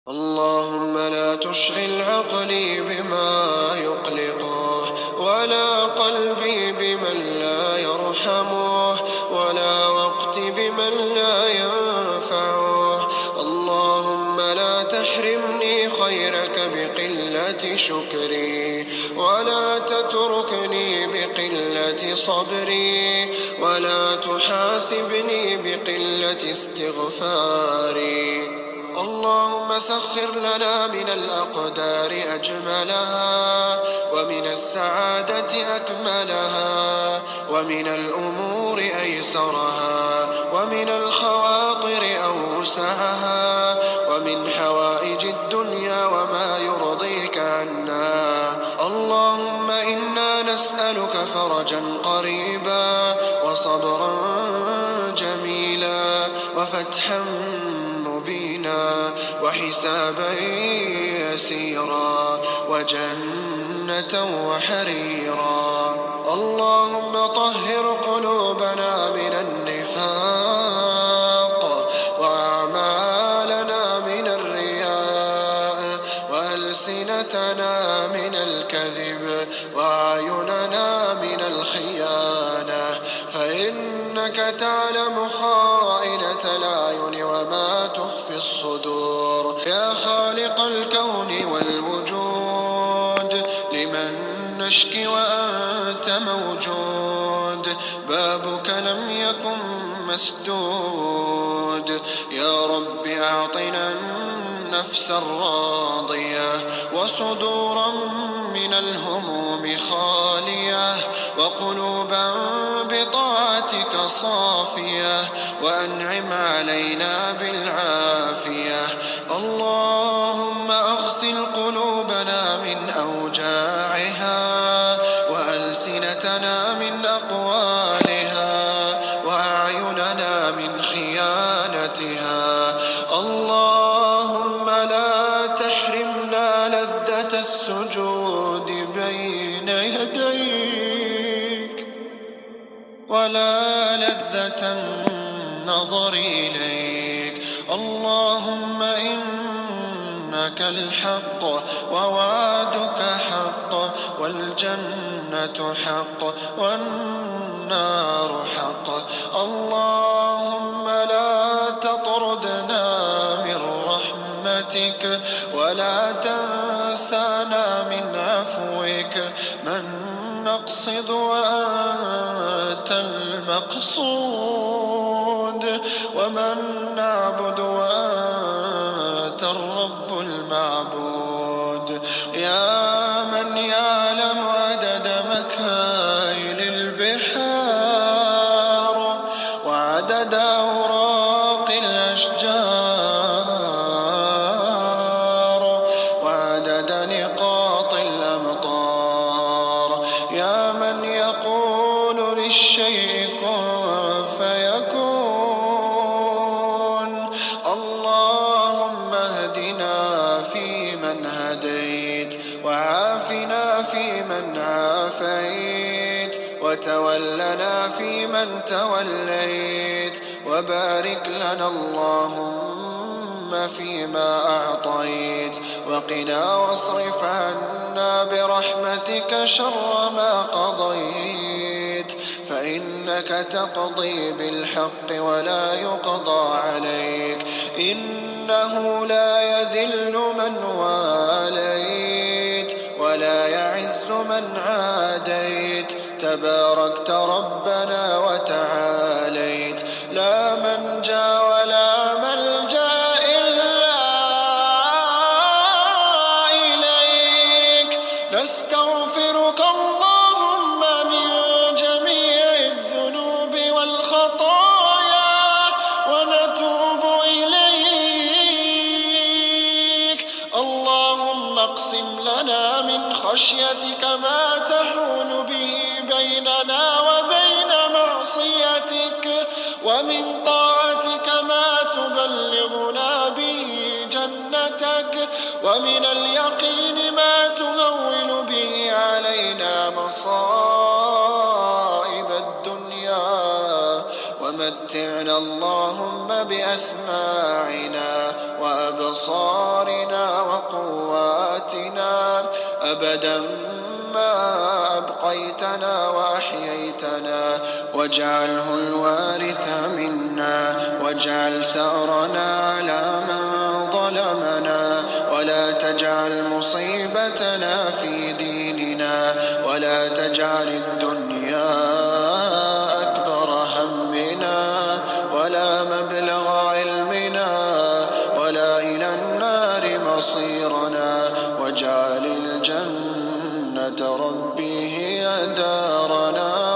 اللهم لا تشغل عقلي بما يقلقه، ولا قلبي بمن لا يرحمه، ولا وقتي بمن لا ينفعه. اللهم لا تحرمني خيرك بقلة شكري، ولا تتركني بقلة صبري، ولا تحاسبني بقلة استغفاري. اللهم سخر لنا من الأقدار أجملها، ومن السعادة أكملها، ومن الأمور أيسرها، ومن الخواطر أوسعها، ومن حوائج الدنيا وما يرضيك عنا. اللهم إنا نسألك فرجا قريبا، وصبرا جميلا، وفتحا مبينا، وحسابا يسيرا، وجنة وحريرا. اللهم طهر قلوبنا من النفاق، وأعمالنا من الرياء، وألسنتنا من الكذب، وأعيننا من الخيانة، فإنك تعلم خائنة الأعين وما تخفي الصدور. يا خالق الكون والوجود، لمن نشكي وأنت موجود، بابك لم يكن مسدود. يا رب أعطنا النفس الراضية، وصدورا من الهموم خالية، وقلوبا بطاعتك صافية، وأنعم علينا بالعافية. اللهم أغسل قلوبنا من أوجاعها، وألسنتنا من أقوالها، وأعيننا من خيانتها. اللهم لا تحرمنا لذة السجود بين يديك، ولا لذة النظر إليك. اللهم إنك الحق، ووعدك حق، والجنة حق، والنار حق. اللهم لا تطردنا من رحمتك، ولا تنسانا من عفوك. من نقصد وأنت المقصود، ومن نعبد وأنت الرب المعبود. يا من يعلم عدد مكاين البحار، وعدد أوراق الأشجار، وعدد نقاط الأمطار. يا من يقول للشيء كن فيكون. اللهم اهدنا فيمن هديت، وعافنا فيمن عافيت، وتولنا فيمن توليت، وبارك لنا اللهم فيما أعطيت، وقنا واصرف عنا برحمتك شر ما قضيت، فإنك تقضي بالحق ولا يقضى عليك. إنه لا يذل من واليت، ولا يعز من عاديت. تباركت ربنا وتعاليت، لا منجا ولا ملجأ إلا إليك. نستغفرك اللهم من جميع الذنوب والخطايا، ونتوب إليك. اللهم اقسم لنا من خشيتك ما تحول به بيننا وبين معصيتك، ومن طاعتك ما تبلغنا به جنتك، ومن اليقين ما تهون به علينا مصائب الدنيا، ومن ومتعنا اللهم بأسماعنا وأبصارنا وقواتنا أبدا ما أبقيتنا وأحييتنا، واجعله الوارث منا، واجعل ثأرنا على من ظلمنا، ولا تجعل مصيبتنا في ديننا، ولا تجعل الدنيا أكبر همنا ولا مبلغ علمنا ولا إلى النار مصيرنا، واجعل الجنة ربي هي دارنا.